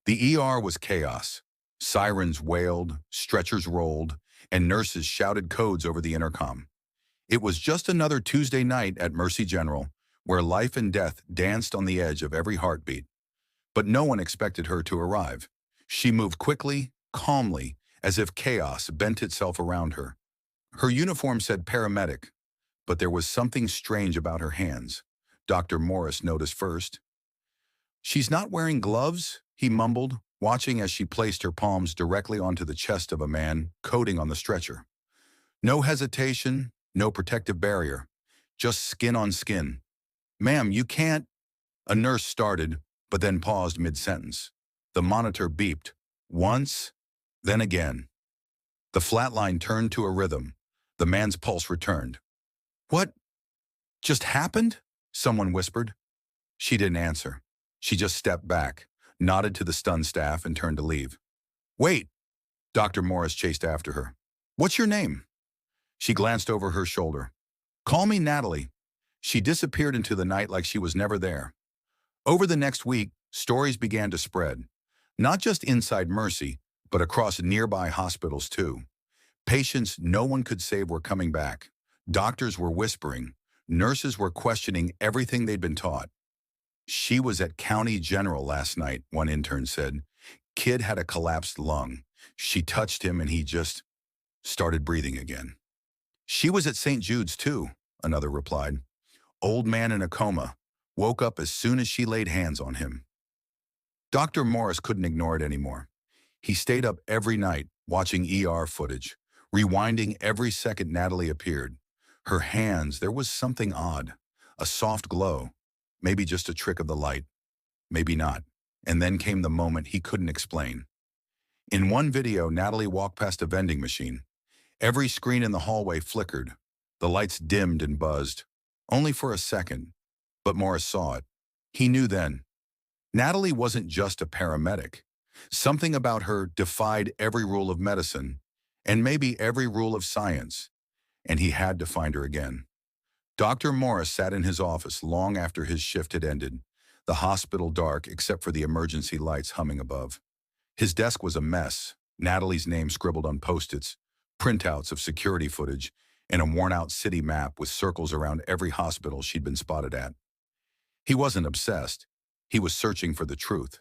The ER was chaos. Sirens wailed, stretchers rolled, and nurses shouted codes over the intercom. It was just another Tuesday night at Mercy General, where life and death danced on the edge of every heartbeat. But no one expected her to arrive. She moved quickly, calmly, as if chaos bent itself around her. Her uniform said paramedic, but there was something strange about her hands. Dr. Morris noticed first. "She's not wearing gloves," he mumbled, watching as she placed her palms directly onto the chest of a man coding on the stretcher. No hesitation, no protective barrier, just skin on skin. "Ma'am, you can't—" A nurse started, but then paused mid-sentence. The monitor beeped, once, then again. The flatline turned to a rhythm. The man's pulse returned. "What just happened?" someone whispered. She didn't answer. She just stepped back, nodded to the stunned staff, and turned to leave. "Wait!" Dr. Morris chased after her. "What's your name?" She glanced over her shoulder. "Call me Natalie." She disappeared into the night like she was never there. Over the next week, stories began to spread. Not just inside Mercy, but across nearby hospitals too. Patients no one could save were coming back. Doctors were whispering. Nurses were questioning everything they'd been taught. "She was at County General last night," one intern said. "Kid had a collapsed lung. She touched him and he just started breathing again." "She was at St. Jude's too," another replied. "Old man in a coma. Woke up as soon as she laid hands on him." Dr. Morris couldn't ignore it anymore. He stayed up every night, watching ER footage, rewinding every second Natalie appeared. Her hands, there was something odd. A soft glow. Maybe just a trick of the light. Maybe not. And then came the moment he couldn't explain. In one video, Natalie walked past a vending machine. Every screen in the hallway flickered. The lights dimmed and buzzed. Only for a second. But Morris saw it. He knew then. Natalie wasn't just a paramedic. Something about her defied every rule of medicine, and maybe every rule of science, and he had to find her again. Dr. Morris sat in his office long after his shift had ended, the hospital dark except for the emergency lights humming above. His desk was a mess, Natalie's name scribbled on Post-its, printouts of security footage, and a worn-out city map with circles around every hospital she'd been spotted at. He wasn't obsessed. He was searching for the truth.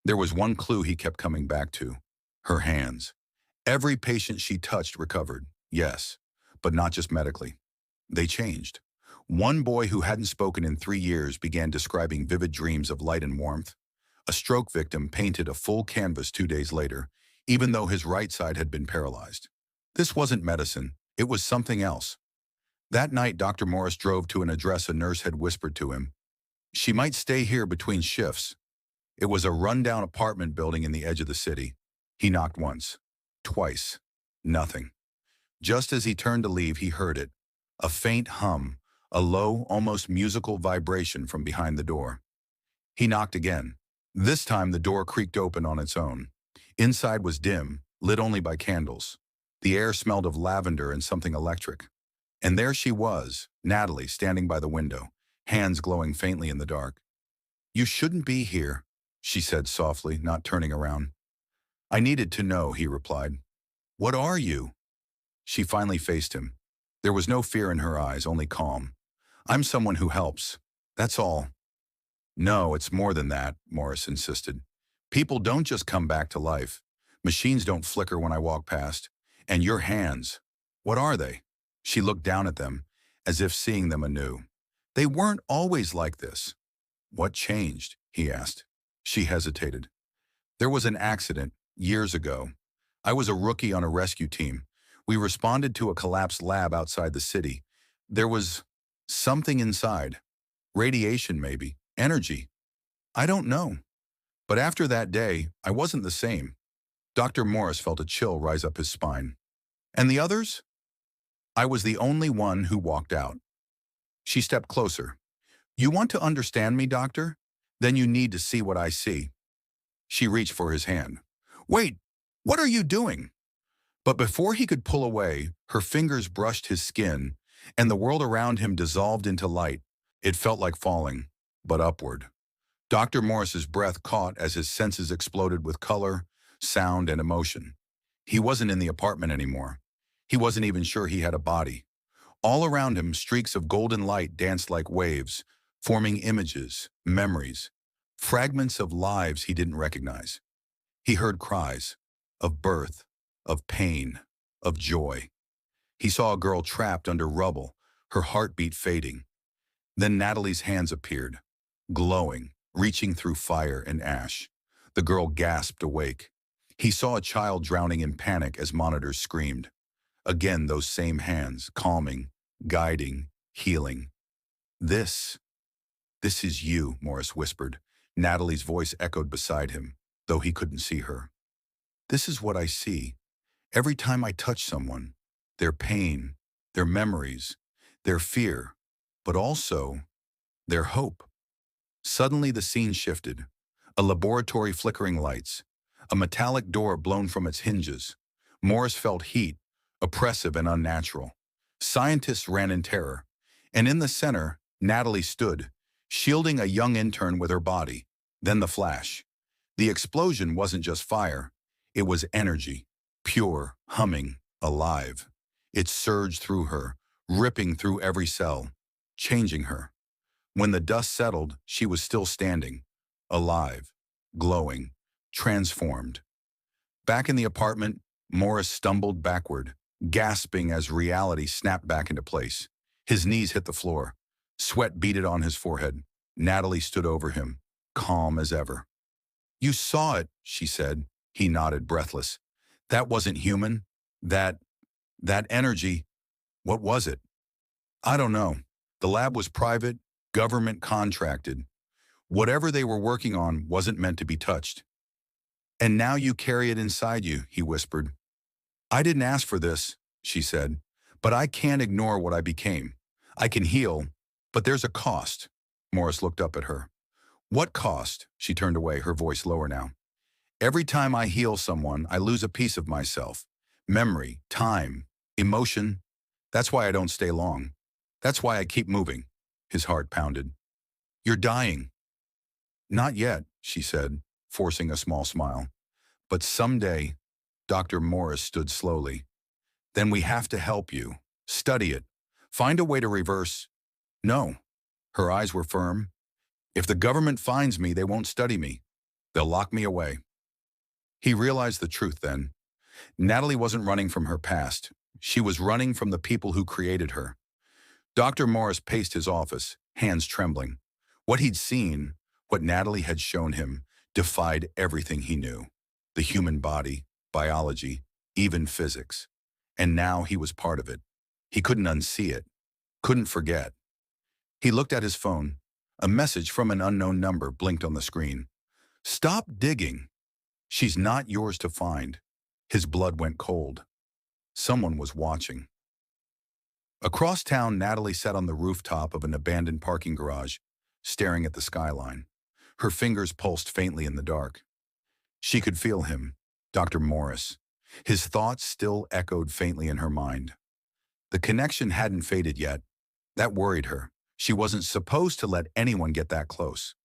There was one clue he kept coming back to: her hands. Every patient she touched recovered, yes, but not just medically. They changed. One boy who hadn't spoken in 3 years began describing vivid dreams of light and warmth. A stroke victim painted a full canvas 2 days later, even though his right side had been paralyzed. This wasn't medicine. It was something else. That night, Dr. Morris drove to an address a nurse had whispered to him. She might stay here between shifts. It was a rundown apartment building in the edge of the city. He knocked once, twice, nothing. Just as he turned to leave, he heard it. A faint hum, a low, almost musical vibration from behind the door. He knocked again. This time the door creaked open on its own. Inside was dim, lit only by candles. The air smelled of lavender and something electric. And there she was, Natalie, standing by the window, hands glowing faintly in the dark. "You shouldn't be here," she said softly, not turning around. "I needed to know," he replied. "What are you?" She finally faced him. There was no fear in her eyes, only calm. "I'm someone who helps. That's all." "No, it's more than that," Morris insisted. "People don't just come back to life. Machines don't flicker when I walk past. And your hands, what are they?" She looked down at them, as if seeing them anew. "They weren't always like this." "What changed?" he asked. She hesitated. "There was an accident, years ago. I was a rookie on a rescue team. We responded to a collapsed lab outside the city. There was something inside. Radiation, maybe. Energy. I don't know. But after that day, I wasn't the same." Dr. Morris felt a chill rise up his spine. "And the others?" "I was the only one who walked out." She stepped closer. "You want to understand me, doctor? Then you need to see what I see." She reached for his hand. "Wait, what are you doing?" But before he could pull away, her fingers brushed his skin, and the world around him dissolved into light. It felt like falling, but upward. Dr. Morris's breath caught as his senses exploded with color, sound, and emotion. He wasn't in the apartment anymore. He wasn't even sure he had a body. All around him, streaks of golden light danced like waves, forming images, memories, fragments of lives he didn't recognize. He heard cries of birth, of pain, of joy. He saw a girl trapped under rubble, her heartbeat fading. Then Natalie's hands appeared, glowing, reaching through fire and ash. The girl gasped awake. He saw a child drowning in panic as monitors screamed. Again, those same hands, calming, guiding, healing. This is you, Morris whispered. Natalie's voice echoed beside him, though he couldn't see her. This is what I see. Every time I touch someone, their pain, their memories, their fear, but also their hope. Suddenly the scene shifted. A laboratory flickering lights, a metallic door blown from its hinges. Morris felt heat, oppressive and unnatural. Scientists ran in terror, and in the center, Natalie stood, shielding a young intern with her body. Then the flash. The explosion wasn't just fire, it was energy, pure, humming, alive. It surged through her, ripping through every cell, changing her. When the dust settled, she was still standing, alive, glowing, transformed. Back in the apartment, Morris stumbled backward, gasping as reality snapped back into place. His knees hit the floor. Sweat beaded on his forehead. Natalie stood over him, calm as ever. "You saw it," she said. He nodded, breathless. "That wasn't human. That energy, what was it?" "I don't know. The lab was private, government contracted. Whatever they were working on wasn't meant to be touched. And now you carry it inside you," he whispered. "I didn't ask for this," she said, "but I can't ignore what I became. I can heal, but there's a cost." Morris looked up at her. "What cost?" She turned away, her voice lower now. "Every time I heal someone, I lose a piece of myself. Memory, time, emotion. That's why I don't stay long. That's why I keep moving." His heart pounded. "You're dying." "Not yet," she said, forcing a small smile. "But someday," Dr. Morris stood slowly. "Then we have to help you. Study it. Find a way to reverse." "No." Her eyes were firm. "If the government finds me, they won't study me. They'll lock me away." He realized the truth then. Natalie wasn't running from her past. She was running from the people who created her. Dr. Morris paced his office, hands trembling. What he'd seen, what Natalie had shown him, defied everything he knew. The human body, biology, even physics. And now he was part of it. He couldn't unsee it, couldn't forget. He looked at his phone. A message from an unknown number blinked on the screen. "Stop digging. She's not yours to find." His blood went cold. Someone was watching. Across town, Natalie sat on the rooftop of an abandoned parking garage, staring at the skyline. Her fingers pulsed faintly in the dark. She could feel him, Dr. Morris. His thoughts still echoed faintly in her mind. The connection hadn't faded yet. That worried her. She wasn't supposed to let anyone get that close.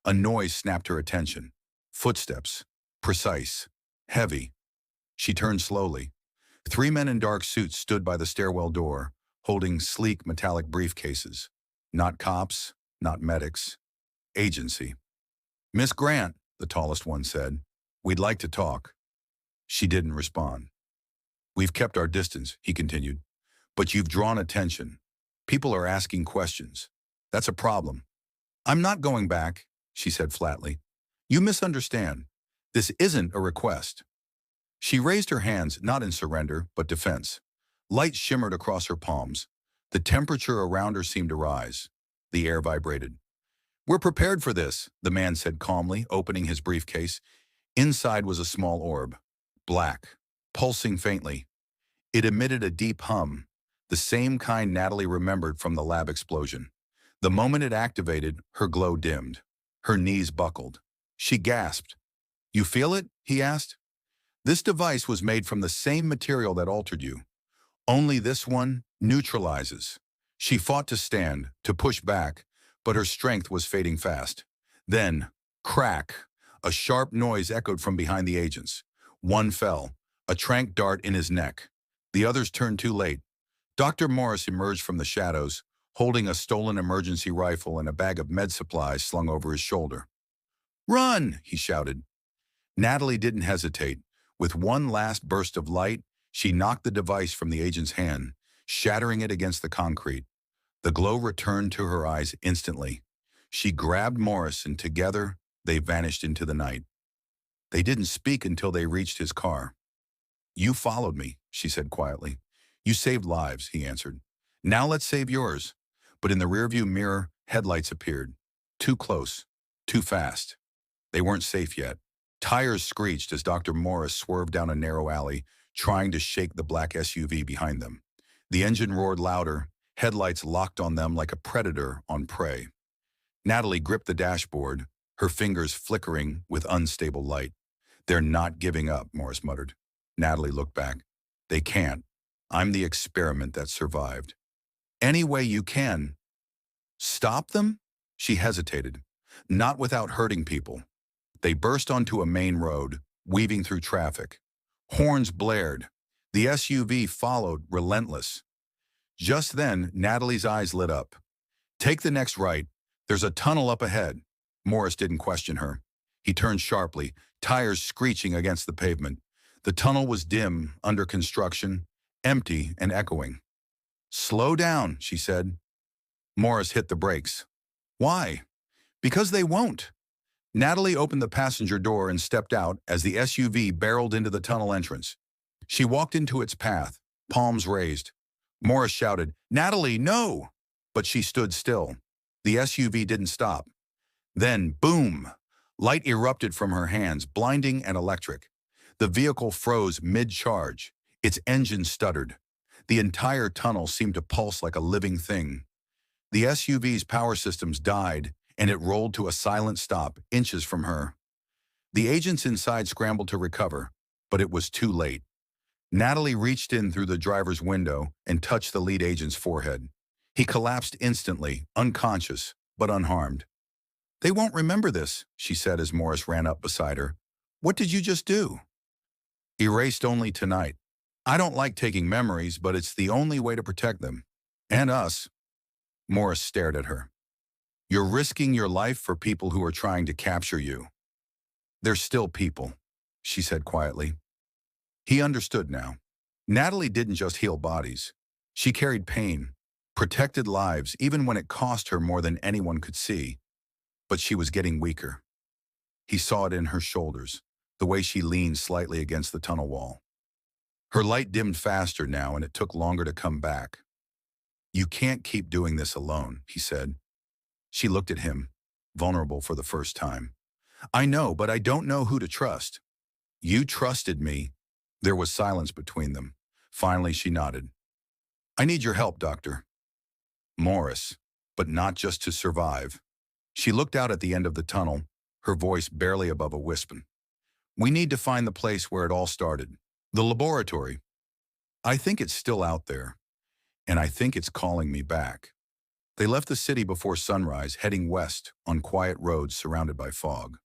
A noise snapped her attention. Footsteps. Precise. Heavy. She turned slowly. 3 men in dark suits stood by the stairwell door, holding sleek metallic briefcases. Not cops, not medics. Agency. "Miss Grant," the tallest one said, "we'd like to talk." She didn't respond. "We've kept our distance," he continued, "but you've drawn attention. People are asking questions. That's a problem." "I'm not going back," she said flatly. "You misunderstand. This isn't a request." She raised her hands, not in surrender, but defense. Light shimmered across her palms. The temperature around her seemed to rise. The air vibrated. "We're prepared for this," the man said calmly, opening his briefcase. Inside was a small orb, black, pulsing faintly. It emitted a deep hum, the same kind Natalie remembered from the lab explosion. The moment it activated, her glow dimmed. Her knees buckled. She gasped. "You feel it?" he asked. "This device was made from the same material that altered you. Only this one neutralizes." She fought to stand, to push back, but her strength was fading fast. Then, crack, a sharp noise echoed from behind the agents. One fell, a tranq dart in his neck. The others turned too late. Dr. Morris emerged from the shadows, holding a stolen emergency rifle and a bag of med supplies slung over his shoulder. "Run!" he shouted. Natalie didn't hesitate. With one last burst of light, she knocked the device from the agent's hand, shattering it against the concrete. The glow returned to her eyes instantly. She grabbed Morris, and together they vanished into the night. They didn't speak until they reached his car. "You followed me," she said quietly. "You saved lives," he answered. "Now let's save yours." But in the rearview mirror, headlights appeared. Too close, too fast. They weren't safe yet. Tires screeched as Dr. Morris swerved down a narrow alley, trying to shake the black SUV behind them. The engine roared louder, headlights locked on them like a predator on prey. Natalie gripped the dashboard, her fingers flickering with unstable light. "They're not giving up," Morris muttered. Natalie looked back. "They can't. I'm the experiment that survived." "Any way you can." "Stop them?" She hesitated. "Not without hurting people." They burst onto a main road, weaving through traffic. Horns blared. The SUV followed, relentless. Just then, Natalie's eyes lit up. "Take the next right. There's a tunnel up ahead." Morris didn't question her. He turned sharply, tires screeching against the pavement. The tunnel was dim, under construction, empty and echoing. "Slow down," she said. Morris hit the brakes. "Why?" "Because they won't." Natalie opened the passenger door and stepped out as the SUV barreled into the tunnel entrance. She walked into its path, palms raised. Morris shouted, "Natalie, no!" But she stood still. The SUV didn't stop. Then, boom! Light erupted from her hands, blinding and electric. The vehicle froze mid-charge. Its engine stuttered. The entire tunnel seemed to pulse like a living thing. The SUV's power systems died, and it rolled to a silent stop, inches from her. The agents inside scrambled to recover, but it was too late. Natalie reached in through the driver's window and touched the lead agent's forehead. He collapsed instantly, unconscious, but unharmed. "They won't remember this," she said as Morris ran up beside her. "What did you just do?" "Erased only tonight. I don't like taking memories, but it's the only way to protect them. And us." Morris stared at her. "You're risking your life for people who are trying to capture you." "They're still people," she said quietly. He understood now. Natalie didn't just heal bodies. She carried pain, protected lives, even when it cost her more than anyone could see. But she was getting weaker. He saw it in her shoulders, the way she leaned slightly against the tunnel wall. Her light dimmed faster now, and it took longer to come back. "You can't keep doing this alone," he said. She looked at him, vulnerable for the first time. "I know, but I don't know who to trust." "You trusted me." There was silence between them. Finally, she nodded. "I need your help, Doctor." Morris, but not just to survive. She looked out at the end of the tunnel, her voice barely above a whisper. "We need to find the place where it all started. The laboratory. I think it's still out there, and I think it's calling me back." They left the city before sunrise, heading west on quiet roads surrounded by fog.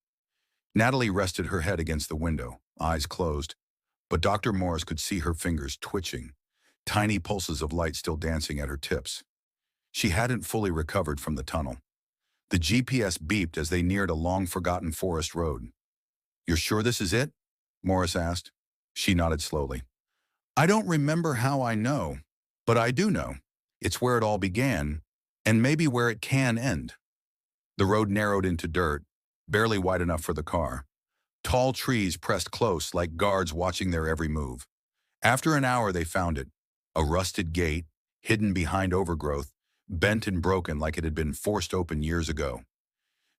Natalie rested her head against the window, eyes closed, but Dr. Morris could see her fingers twitching, tiny pulses of light still dancing at her tips. She hadn't fully recovered from the tunnel. The GPS beeped as they neared a long-forgotten forest road. "You're sure this is it?" Morris asked. She nodded slowly. "I don't remember how I know, but I do know. It's where it all began, and maybe where it can end." The road narrowed into dirt, barely wide enough for the car. Tall trees pressed close like guards watching their every move. After an hour, they found it. A rusted gate, hidden behind overgrowth, bent and broken like it had been forced open years ago.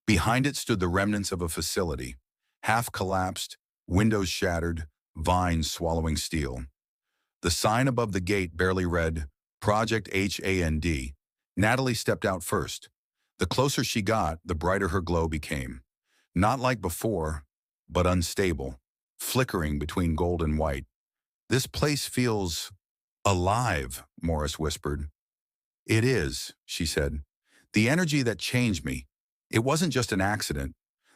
Behind it stood the remnants of a facility, half collapsed, windows shattered, vines swallowing steel. The sign above the gate barely read, Project HAND. Natalie stepped out first. The closer she got, the brighter her glow became. Not like before, but unstable, flickering between gold and white. "This place feels alive," Morris whispered. "It is," she said. "The energy that changed me, It wasn't just an accident.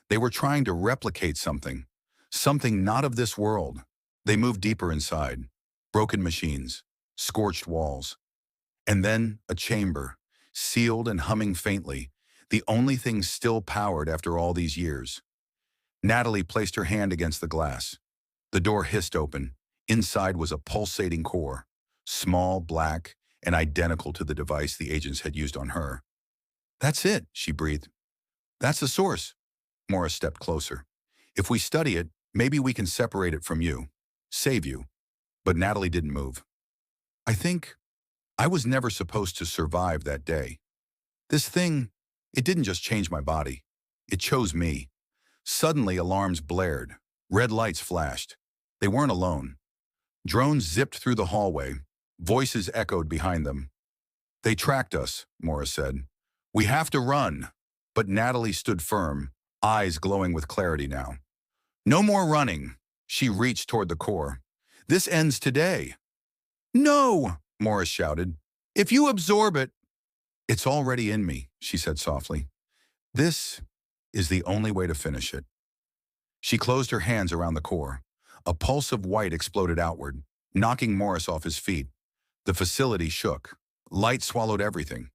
They were trying to replicate something, something not of this world. They moved deeper inside. Broken machines, scorched walls, and then a chamber, sealed and humming faintly, the only thing still powered after all these years. Natalie placed her hand against the glass. The door hissed open. Inside was a pulsating core, small, black, and identical to the device the agents had used on her. "That's it," she breathed. "That's the source." Morris stepped closer. "If we study it, maybe we can separate it from you, save you." But Natalie didn't move. "I think I was never supposed to survive that day. This thing, it didn't just change my body. It chose me." Suddenly, alarms blared. Red lights flashed. They weren't alone. Drones zipped through the hallway. Voices echoed behind them. "They tracked us," Morris said. "We have to run." But Natalie stood firm, eyes glowing with clarity now. "No more running." She reached toward the core. "This ends today." "No!" Morris shouted. "If you absorb it—" "It's already in me," she said softly. "This is the only way to finish it." She closed her hands around the core. A pulse of white exploded outward, knocking Morris off his feet. The facility shook. Light swallowed everything.